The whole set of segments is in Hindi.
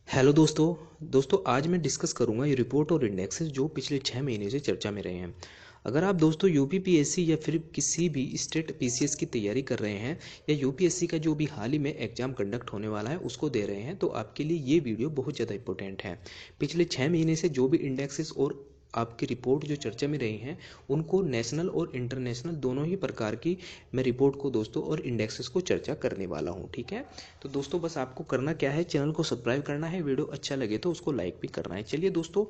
हेलो दोस्तों आज मैं डिस्कस करूंगा ये रिपोर्ट और इंडेक्सेस जो पिछले 6 महीने से चर्चा में रहे हैं। अगर आप दोस्तों यूपीपीएससी या फिर किसी भी स्टेट पीसीएस की तैयारी कर रहे हैं या यूपीएससी का जो भी हाल ही में एग्जाम कंडक्ट होने वाला है उसको दे रहे हैं तो आपके लिए ये वीडियो बहुत ज़्यादा इंपॉर्टेंट है। पिछले 6 महीने से जो भी इंडेक्सेस और आपकी रिपोर्ट जो चर्चा में रही हैं उनको नेशनल और इंटरनेशनल दोनों ही प्रकार की मैं रिपोर्ट को दोस्तों और इंडेक्सेस को चर्चा करने वाला हूं। ठीक है, तो दोस्तों बस आपको करना क्या है, चैनल को सब्सक्राइब करना है, वीडियो अच्छा लगे तो उसको लाइक भी करना है। चलिए दोस्तों,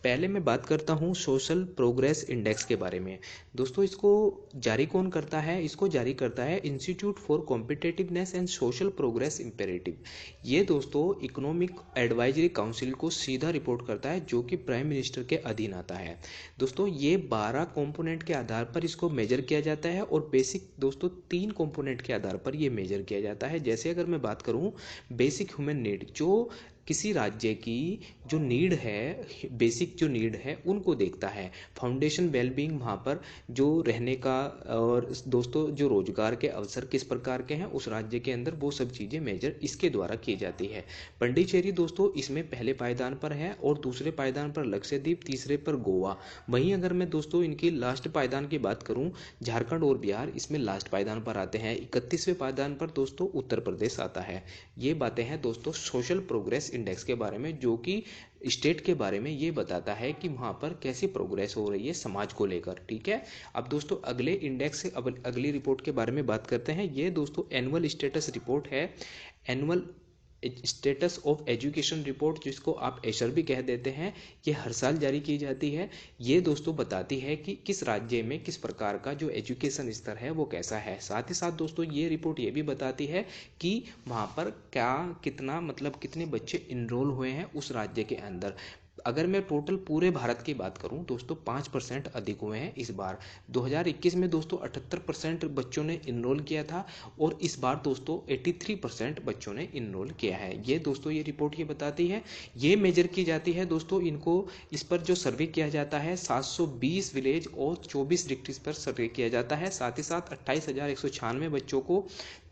पहले मैं बात करता हूं सोशल प्रोग्रेस इंडेक्स के बारे में। दोस्तों इसको जारी कौन करता है? इसको जारी करता है institute for competitiveness and social progress imperative. ये दोस्तों इकोनॉमिक एडवाइजरी काउंसिल को सीधा रिपोर्ट करता है जो कि प्राइम मिनिस्टर के अधीन आता है। दोस्तों ये 12 कंपोनेंट के आधार पर इसको मेजर किया जाता है और बेसिक दोस्तों 3 कंपोनेंट के आधार पर ये मेजर किया जाता है। जैसे अगर मैं बात करूं बेसिक ह्यूमन नीड, जो किसी राज्य की जो नीड है, बेसिक जो नीड है उनको देखता है। फाउंडेशन वेलबींग, वहाँ पर जो रहने का और दोस्तों जो रोजगार के अवसर किस प्रकार के हैं उस राज्य के अंदर, वो सब चीज़ें मेजर इसके द्वारा की जाती है। पंडिचेरी दोस्तों इसमें पहले पायदान पर है और दूसरे पायदान पर लक्षद्वीप, तीसरे पर गोवा। वहीं अगर मैं दोस्तों इनकी लास्ट पायदान की बात करूं, झारखंड और बिहार इसमें लास्ट पायदान पर आते हैं। 31वें पायदान पर दोस्तों उत्तर प्रदेश आता है। ये बातें हैं दोस्तों सोशल प्रोग्रेस इंडेक्स के बारे में, जो कि स्टेट के बारे में ये बताता है कि वहाँ पर कैसी प्रोग्रेस हो रही है समाज को लेकर। ठीक है, अब दोस्तों अगले इंडेक्स से अब अगली रिपोर्ट के बारे में बात करते हैं। ये दोस्तों एनुअल स्टेटस रिपोर्ट है, annual status of education report, जिसको आप एशर भी कह देते हैं। ये हर साल जारी की जाती है। ये दोस्तों बताती है कि किस राज्य में किस प्रकार का जो एजुकेशन स्तर है वो कैसा है। साथ ही साथ दोस्तों ये रिपोर्ट ये भी बताती है कि वहाँ पर क्या कितना मतलब कितने बच्चे इनरोल हुए हैं उस राज्य के अंदर। अगर मैं टोटल पूरे भारत की बात करूं दोस्तों 5% अधिक हुए हैं इस बार। 2021 में दोस्तों 78% बच्चों ने इनरोल किया था और इस बार दोस्तों 83% बच्चों ने इनरोल किया है। ये दोस्तों ये रिपोर्ट ये बताती है। ये मेजर की जाती है दोस्तों, इनको इस पर जो सर्वे किया जाता है 720 विलेज और 24 डिस्ट्रिक्ट पर सर्वे किया जाता है। साथ ही साथ 28,196 बच्चों को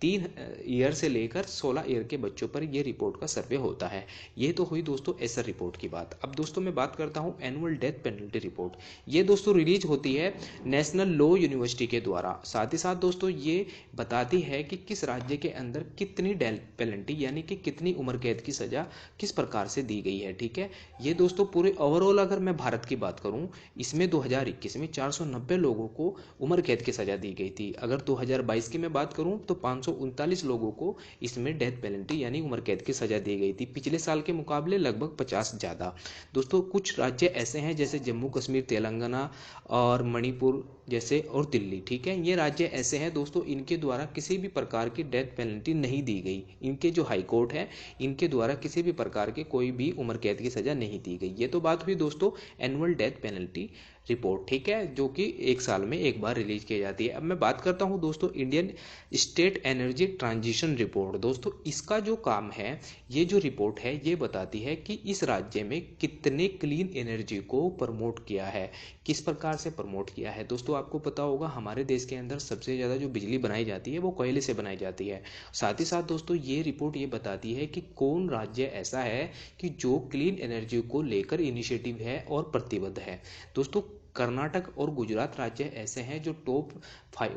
3 ईयर से लेकर 16 ईयर के बच्चों पर यह रिपोर्ट का सर्वे होता है। ये तो हुई दोस्तों एसर रिपोर्ट की बात। अब दोस्तों मैं बात करता हूं एनुअल डेथ पेनल्टी रिपोर्ट। ये दोस्तों रिलीज होती है नेशनल लॉ यूनिवर्सिटी के द्वारा। साथ ही साथ दोस्तों ये बताती है कि किस राज्य के अंदर कितनी डेथ पेनल्टी यानी कि कितनी उम्र कैद की सजा किस प्रकार से दी गई है। ठीक है, ये दोस्तों पूरे ओवरऑल अगर मैं भारत की बात करूं, इसमें 2021 में 490 लोगों को उम्र कैद की सजा दी गई थी। अगर 2022 की मैं बात करूं तो 539 लोगों को इसमें डेथ पेनल्टी यानी उम्र कैद की सजा दी गई थी। पिछले साल के मुकाबले लगभग 50 ज़्यादा। दोस्तों कुछ राज्य ऐसे हैं जैसे जम्मू कश्मीर, तेलंगाना और मणिपुर जैसे और दिल्ली। ठीक है, ये राज्य ऐसे हैं दोस्तों इनके द्वारा किसी भी प्रकार की डेथ पेनल्टी नहीं दी गई। इनके जो हाई कोर्ट है इनके द्वारा किसी भी प्रकार के कोई भी उम्र कैद की सजा नहीं दी गई। ये तो बात हुई दोस्तों एनुअल डेथ पेनल्टी रिपोर्ट। ठीक है, जो कि एक साल में एक बार रिलीज की जाती है। अब मैं बात करता हूं दोस्तों Indian state energy transition report. दोस्तों इसका जो काम है, ये जो रिपोर्ट है ये बताती है कि इस राज्य में कितने क्लीन एनर्जी को प्रमोट किया है, किस प्रकार से प्रमोट किया है। दोस्तों आपको पता होगा हमारे देश के अंदर सबसे ज़्यादा जो बिजली बनाई जाती है वो कोयले से बनाई जाती है। साथ ही साथ दोस्तों ये रिपोर्ट ये बताती है कि कौन राज्य ऐसा है कि जो क्लीन एनर्जी को लेकर इनिशिएटिव है और प्रतिबद्ध है। दोस्तों कर्नाटक और गुजरात राज्य ऐसे हैं जो टॉप 5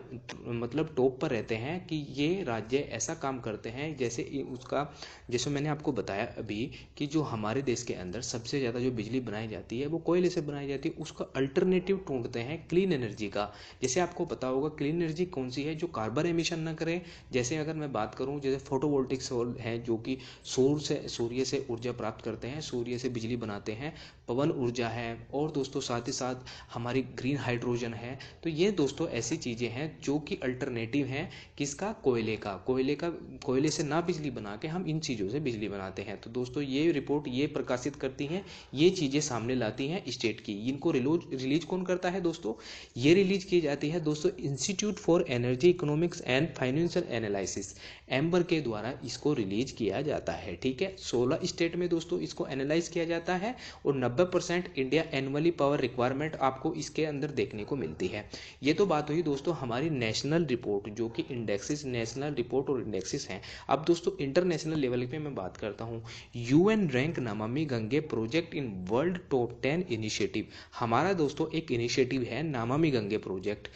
मतलब टॉप पर रहते हैं कि ये राज्य ऐसा काम करते हैं। जैसे मैंने आपको बताया अभी कि जो हमारे देश के अंदर सबसे ज़्यादा जो बिजली बनाई जाती है वो कोयले से बनाई जाती है, उसका अल्टरनेटिव ढूंढते हैं क्लीन एनर्जी का। जैसे आपको पता होगा क्लीन एनर्जी कौन सी है, जो कार्बन एमिशन ना करे। जैसे अगर मैं बात करूं जैसे फोटोवोल्टिक सोल है जो कि सूर्य से ऊर्जा प्राप्त करते हैं, सूर्य से बिजली बनाते हैं। पवन ऊर्जा है और दोस्तों साथ ही साथ हमारी ग्रीन हाइड्रोजन है। तो ये दोस्तों ऐसी चीज़ें हैं जो कि अल्टरनेटिव हैं किसका, कोयले से ना बिजली बना के हम इन चीज़ों से बिजली बनाते हैं। तो दोस्तों ये रिपोर्ट ये प्रकाशित करती हैं, ये चीज़ें सामने लाती हैं स्टेट की। इनको रिलीज कौन करता है दोस्तों, ये रिलीज की जाती है दोस्तों institute for energy economics and financial analysis, amber के द्वारा इसको रिलीज किया जाता है। ठीक है, 16 स्टेट में दोस्तों इसको एनालाइज किया जाता है और 90% India annually power requirement of आपको इसके अंदर देखने को मिलती है। ये तो बात हुई दोस्तों हमारी नेशनल रिपोर्ट जो कि इंडेक्सेस, नेशनल रिपोर्ट और इंडेक्सेस हैं। अब दोस्तों इंटरनेशनल लेवल पे मैं बात करता हूँ। UN rank Namami Gange project in world top 10 initiative. हमारा दोस्तों एक इनिशिएटिव है नमामि गंगे प्रोजेक्ट।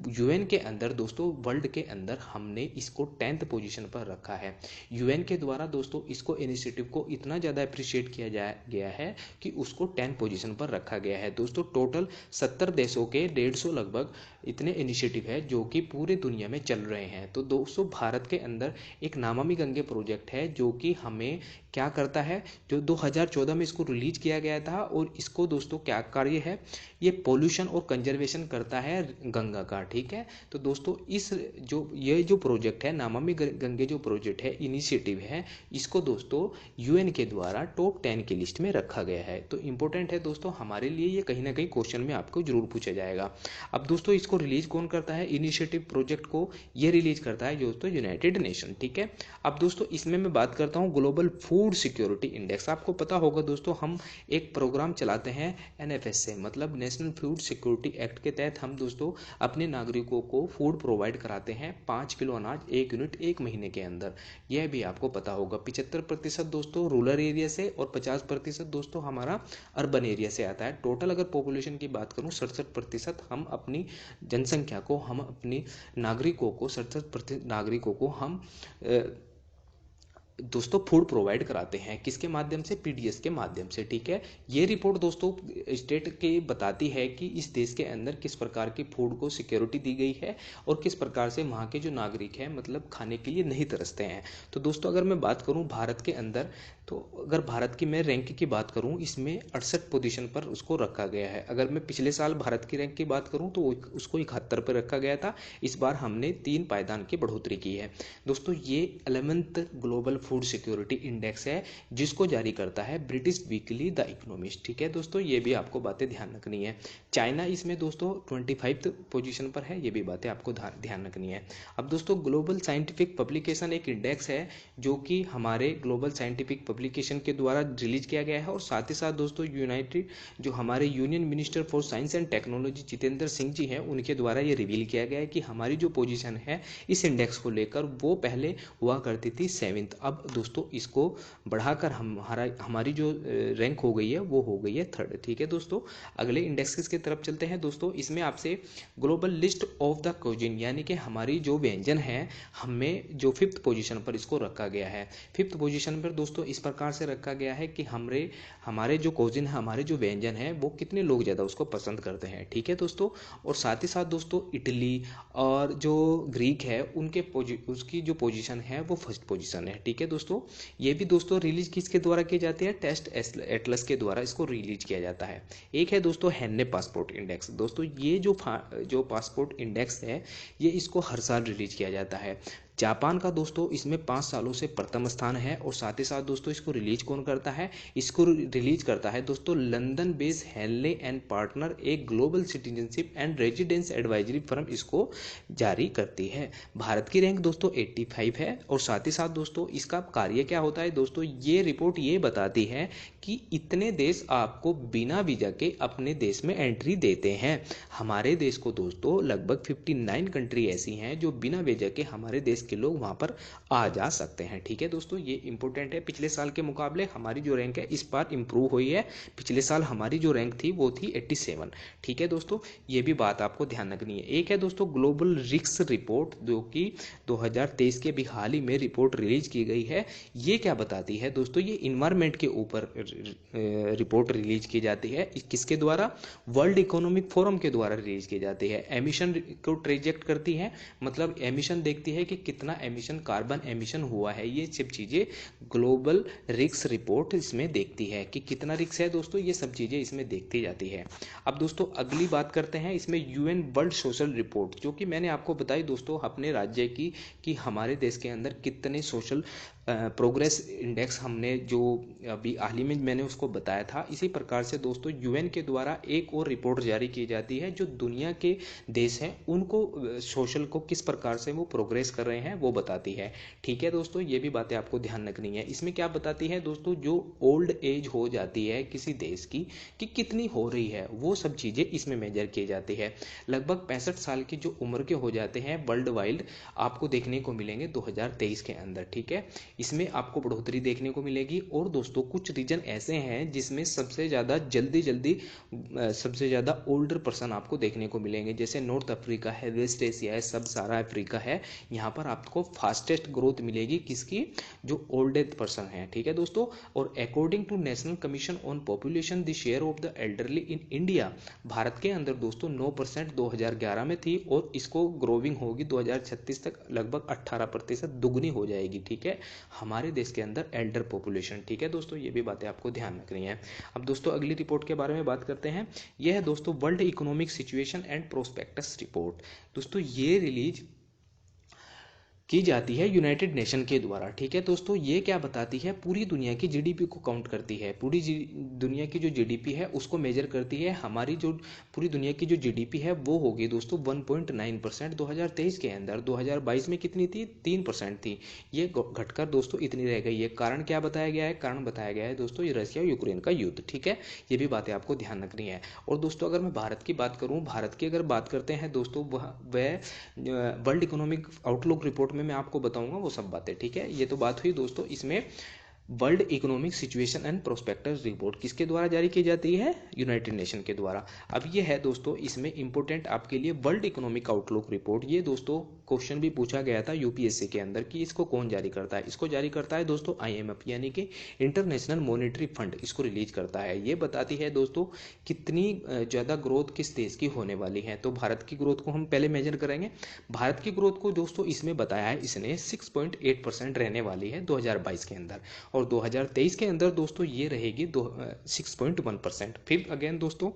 यूएन के अंदर दोस्तों, वर्ल्ड के अंदर हमने इसको 10th पोजीशन पर रखा है। यूएन के द्वारा दोस्तों इसको इनिशिएटिव को इतना ज़्यादा अप्रिशिएट किया गया है कि उसको 10 पोजीशन पर रखा गया है। दोस्तों टोटल 70 देशों के 150 लगभग इतने इनिशिएटिव है जो कि पूरे दुनिया में चल रहे हैं। तो दोस्तों भारत के अंदर एक नमामि गंगे प्रोजेक्ट है जो कि हमें क्या करता है, जो 2014 में इसको रिलीज किया गया था। और इसको दोस्तों क्या कार्य है, ये पोल्यूशन और कंजर्वेशन करता है गंगा का। ठीक है, तो दोस्तों ये जो प्रोजेक्ट है नमामि गंगे जो प्रोजेक्ट है, इनिशिएटिव है, इसको दोस्तों यूएन के द्वारा टॉप 10 की लिस्ट में रखा गया है। तो इंपॉर्टेंट है दोस्तों हमारे लिए, ये कहीं ना कहीं क्वेश्चन में आपको जरूर पूछा जाएगा। अब दोस्तों इसको रिलीज कौन करता है, इनिशिएटिव प्रोजेक्ट को ये रिलीज करता है दोस्तों यूनाइटेड नेशन। ठीक है, अब दोस्तों इसमें मैं बात करता हूँ ग्लोबल फूड सिक्योरिटी इंडेक्स। आपको पता होगा दोस्तों हम एक प्रोग्राम चलाते हैं एनएफएस से, मतलब नेशनल फूड सिक्योरिटी एक्ट के तहत हम दोस्तों अपने नागरिकों को फूड प्रोवाइड कराते हैं 5 किलो अनाज 1 यूनिट 1 महीने के अंदर। यह भी आपको पता होगा 75% दोस्तों रूरल एरिया से और 50% दोस्तों हमारा अर्बन एरिया से आता है। टोटल अगर पॉपुलेशन की बात करूं 67% हम अपनी जनसंख्या को, हम अपनी नागरिकों को 67% नागरिकों को हम दोस्तों फूड प्रोवाइड कराते हैं। किसके माध्यम से, पीडीएस के माध्यम से। ठीक है, ये रिपोर्ट दोस्तों स्टेट के बताती है कि इस देश के अंदर किस प्रकार की फूड को सिक्योरिटी दी गई है और किस प्रकार से वहाँ के जो नागरिक हैं मतलब खाने के लिए नहीं तरसते हैं। तो दोस्तों अगर मैं बात करूँ भारत के अंदर, तो अगर भारत की मैं रैंक की बात करूं, इसमें 68 पोजीशन पर उसको रखा गया है। अगर मैं पिछले साल भारत की रैंक की बात करूं तो उसको 71 पर रखा गया था। इस बार हमने 3 पायदान की बढ़ोतरी की है। दोस्तों ये 11th global food security index है जिसको जारी करता है ब्रिटिश वीकली द इकोनॉमिस्ट। ठीक है दोस्तों, ये भी आपको बातें ध्यान रखनी है। चाइना इसमें दोस्तों 25th पोजीशन पर है, ये भी बातें आपको ध्यान रखनी है। अब दोस्तों ग्लोबल साइंटिफिक पब्लिकेशन एक इंडेक्स है जो कि हमारे ग्लोबल साइंटिफिक पब्लिकेशन के द्वारा रिलीज किया गया है। और साथ ही साथ दोस्तों यूनाइटेड जो हमारे union minister for science and technology Jitendra Singh ji हैं, उनके द्वारा ये रिवील किया गया है कि हमारी जो पोजीशन है इस इंडेक्स को लेकर वो पहले हुआ करती थी 7th, अब दोस्तों इसको बढ़ाकर हमारी जो रैंक हो गई है वो हो गई है 3rd। ठीक है दोस्तों, अगले इंडेक्सेस की तरफ चलते हैं। दोस्तों इसमें आपसे global list of the cuisine यानी कि हमारी जो व्यंजन है हमें जो 5th पोजीशन पर इसको रखा गया है। 5th पोजीशन पर दोस्तों इस प्रकार से रखा गया है कि हमारे जो क्यूजिन है, हमारे जो व्यंजन है वो कितने लोग ज़्यादा उसको पसंद करते हैं। ठीक है दोस्तों, और साथ ही साथ दोस्तों इटली और जो ग्रीक है उसकी जो पोजीशन है वो 1st पोजीशन है। ठीक है दोस्तों, ये भी दोस्तों रिलीज किसके द्वारा की जाती है, टेस्ट एटलस के द्वारा इसको रिलीज किया जाता है। एक है दोस्तों हेन्ने पासपोर्ट इंडेक्स। दोस्तों ये जो पासपोर्ट इंडेक्स है ये इसको हर साल रिलीज किया जाता है। जापान का दोस्तों इसमें 5 सालों से प्रथम स्थान है। और साथ ही साथ दोस्तों इसको रिलीज कौन करता है, इसको रिलीज करता है दोस्तों London based Henley and partner, एक global citizenship and residence advisory firm इसको जारी करती है। भारत की रैंक दोस्तों 85 है। और साथ ही साथ दोस्तों इसका कार्य क्या होता है, दोस्तों ये रिपोर्ट ये बताती है कि इतने देश आपको बिना वीजा के अपने देश में एंट्री देते हैं। हमारे देश को दोस्तों लगभग 59 कंट्री ऐसी हैं जो बिना वीजा के हमारे देश के लोग वहां पर आ जा सकते हैं। ठीक है दोस्तों, ये इंपॉर्टेंट है। पिछले साल के मुकाबले हमारी जो रैंक है इस बार इंप्रूव हुई है। पिछले साल हमारी जो रैंक थी वो थी 87। ठीक है दोस्तों, ये भी बात आपको ध्यान रखनी है। एक है दोस्तों ग्लोबल रिस्क रिपोर्ट जो कि 2023 के भी हाल ही में रिपोर्ट रिलीज की गई है। ये क्या बताती है दोस्तों, ये इन्वायरमेंट के ऊपर रिपोर्ट रिलीज की जाती है। किसके द्वारा, वर्ल्ड इकोनॉमिक फोरम के द्वारा रिलीज की जाती है। एमिशन को ट्रेजेक्ट करती है, मतलब एमिशन देखती है कि कितना एमिशन, कार्बन एमिशन हुआ है। ये सब चीजें ग्लोबल रिस्क रिपोर्ट इसमें देखती है कि कितना रिस्क है दोस्तों, ये सब चीजें इसमें देखती जाती है। अब दोस्तों अगली बात करते हैं, इसमें यूएन वर्ल्ड सोशल रिपोर्ट जो कि मैंने आपको बताई दोस्तों अपने राज्य की कि हमारे देश के अंदर कितने सोशल प्रोग्रेस इंडेक्स हमने जो अभी हाल ही में मैंने उसको बताया था, इसी प्रकार से दोस्तों यूएन के द्वारा एक और रिपोर्ट जारी की जाती है जो दुनिया के देश हैं उनको सोशल को किस प्रकार से वो प्रोग्रेस कर रहे हैं वो बताती है। ठीक है दोस्तों, ये भी बातें आपको ध्यान रखनी है। इसमें क्या बताती है दोस्तों, जो ओल्ड एज हो जाती है किसी देश की कि कितनी हो रही है, वो सब चीज़ें इसमें मेजर की जाती है। लगभग 65 साल की जो उम्र के हो जाते हैं वर्ल्ड वाइड आपको देखने को मिलेंगे 2023 के अंदर। ठीक है, इसमें आपको बढ़ोतरी देखने को मिलेगी। और दोस्तों कुछ रीजन ऐसे हैं जिसमें सबसे ज़्यादा सबसे ज़्यादा ओल्डर पर्सन आपको देखने को मिलेंगे, जैसे नॉर्थ अफ्रीका है, वेस्ट एशिया है, सब सारा अफ्रीका है। यहाँ पर आपको फास्टेस्ट ग्रोथ मिलेगी किसकी, जो ओल्डेस्ट पर्सन है। ठीक है दोस्तों, और according to national commission on population the share of the elderly in India, Bharat के अंदर दोस्तों 9% 2011 में थी और इसको ग्रोविंग होगी 2036 तक लगभग 18% दुगनी हो जाएगी। ठीक है, हमारे देश के अंदर एल्डर पॉपुलेशन। ठीक है दोस्तों, ये भी बातें आपको ध्यान रखनी है। अब दोस्तों अगली रिपोर्ट के बारे में बात करते हैं। यह है दोस्तों world economic situation and prospectus report. दोस्तों ये रिलीज की जाती है यूनाइटेड नेशन के द्वारा। ठीक है दोस्तों, ये क्या बताती है, पूरी दुनिया की जीडीपी को काउंट करती है। पूरी दुनिया की जो जीडीपी है उसको मेजर करती है। हमारी जो पूरी दुनिया की जो जीडीपी है वो होगी दोस्तों 1.9% 2023 के अंदर। 2022 में कितनी थी, 3% थी। ये घटकर दोस्तों इतनी रह गई है। कारण क्या बताया गया है, कारण बताया गया है दोस्तों ये रशिया यूक्रेन का युद्ध। ठीक है, ये भी बातें आपको ध्यान रखनी है। और दोस्तों अगर मैं भारत की बात करूँ, भारत की अगर बात करते हैं दोस्तों, वह वर्ल्ड इकोनॉमिक आउटलुक रिपोर्ट में मैं आपको बताऊंगा वो सब बातें। ठीक है, ये तो बात हुई दोस्तों इसमें world economic situation and prospectus report किसके द्वारा जारी की जाती है, यूनाइटेड नेशन के द्वारा। अब ये है दोस्तों इसमें इंपॉर्टेंट आपके लिए वर्ल्ड इकोनॉमिक आउटलुक रिपोर्ट। ये दोस्तों क्वेश्चन भी पूछा गया था यूपीएससी के अंदर कि इसको कौन जारी करता है। इसको जारी करता है दोस्तों आईएमएफ यानी कि इंटरनेशनल मॉनेटरी फंड, इसको रिलीज करता है। ये बताती है दोस्तों कितनी ज़्यादा ग्रोथ किस देश की होने वाली है। तो भारत की ग्रोथ को हम पहले मेजर करेंगे। भारत की ग्रोथ को दोस्तों इसमें बताया है, इसने 6.8% रहने वाली है 2022 के अंदर, और 2023 के अंदर दोस्तों ये रहेगी 6.1%। फिर अगेन दोस्तों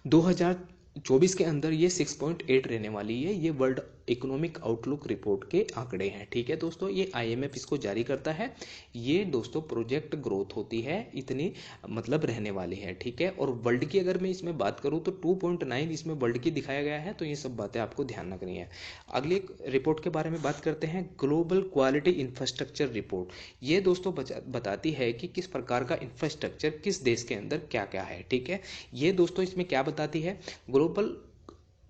2024 के अंदर ये 6.8 रहने वाली है। ये वर्ल्ड इकोनॉमिक आउटलुक रिपोर्ट के आंकड़े हैं। ठीक है दोस्तों, ये आईएमएफ इसको जारी करता है। ये दोस्तों प्रोजेक्ट ग्रोथ होती है, इतनी मतलब रहने वाली है। ठीक है, और वर्ल्ड की अगर मैं इसमें बात करूं तो 2.9 इसमें वर्ल्ड की दिखाया गया है। तो ये सब बातें आपको ध्यान रखनी है। अगली रिपोर्ट के बारे में बात करते हैं, ग्लोबल क्वालिटी इंफ्रास्ट्रक्चर रिपोर्ट। ये दोस्तों बताती है कि किस प्रकार का इंफ्रास्ट्रक्चर किस देश के अंदर क्या क्या है। ठीक है, ये दोस्तों इसमें क्या बताती है, global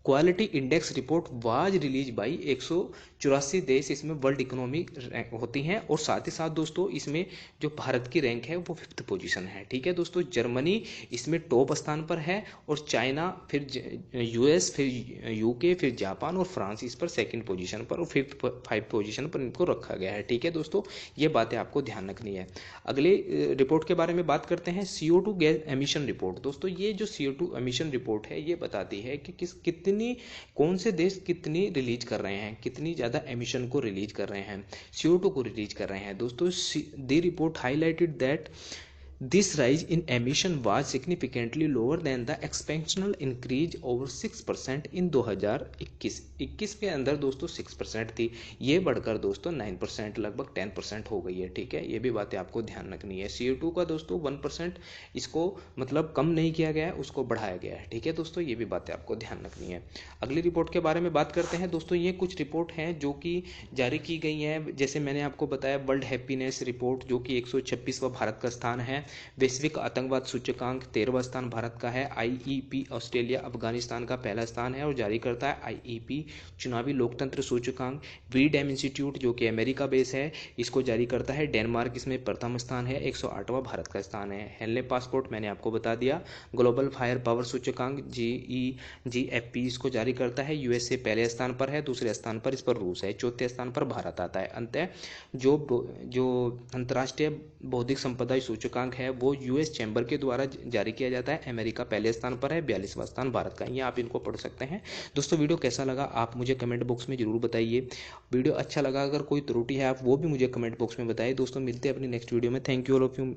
quality index report was release by 184 देश इसमें वर्ल्ड इकोनॉमी होती हैं। और साथ ही साथ दोस्तों इसमें जो भारत की रैंक है वो 5th पोजीशन है। ठीक है दोस्तों, जर्मनी इसमें टॉप स्थान पर है, और चाइना, फिर यूएस, फिर यूके, फिर जापान और फ्रांस इस पर 2nd पोजीशन पर और 5th पोजीशन पर इनको रखा गया है। ठीक है दोस्तों, ये बातें आपको ध्यान रखनी है। अगले रिपोर्ट के बारे में बात करते हैं, CO2 गैस एमिशन रिपोर्ट। दोस्तों ये जो CO2 एमिशन रिपोर्ट है ये बताती है कि कितनी कौन से देश कितनी रिलीज कर रहे हैं, कितनी ज़्यादा एमिशन को रिलीज कर रहे हैं, CO2 को रिलीज कर रहे हैं। दोस्तों the report highlighted that This rise in emission was significantly lower than the expansional increase over 6% in 2021। 21 के अंदर दोस्तों 6% थी, ये बढ़कर दोस्तों 9% लगभग 10% हो गई है। ठीक है, ये भी बातें आपको ध्यान रखनी है। CO2 का दोस्तों 1% इसको मतलब कम नहीं किया गया है, उसको बढ़ाया गया है। ठीक है दोस्तों, ये भी बातें आपको ध्यान रखनी है। अगली रिपोर्ट के बारे में बात करते हैं दोस्तों, ये कुछ रिपोर्ट हैं जो कि जारी की गई हैं। जैसे मैंने आपको बताया वर्ल्ड हैप्पीनेस रिपोर्ट जो कि 126वां भारत का स्थान है। वैश्विक आतंकवाद सूचकांक 13वां स्थान भारत का है। आईईपी ऑस्ट्रेलिया अफगानिस्तान का पहला स्थान है और जारी करता है। आईईपी चुनावी लोकतंत्र सूचकांक वीडैम इंस्टीट्यूट जो कि अमेरिका बेस है, इसको जारी करता है। डेनमार्क इसमें प्रथम स्थान है, 108वां भारत का स्थान है। हेनले पासपोर्ट मैंने आपको बता दिया। ग्लोबल फायर पावर सूचकांक GEGFP इसको जारी करता है। यूएसए पहले स्थान पर है, दूसरे स्थान पर इस पर रूस है, चौथे स्थान पर भारत आता है। अंतः जो अंतर्राष्ट्रीय बौद्धिक संपदा सूचकांक है वो यूएस चैम्बर के द्वारा जारी किया जाता है। अमेरिका पहले स्थान पर है, 42वां स्थान भारत का। ये आप इनको पढ़ सकते हैं। दोस्तों वीडियो कैसा लगा आप मुझे कमेंट बॉक्स में जरूर बताइए। वीडियो अच्छा लगा, अगर कोई त्रुटि है आप वो भी मुझे कमेंट बॉक्स में बताइए। दोस्तों मिलते हैं अपनी नेक्स्ट वीडियो में। Thank you all of you.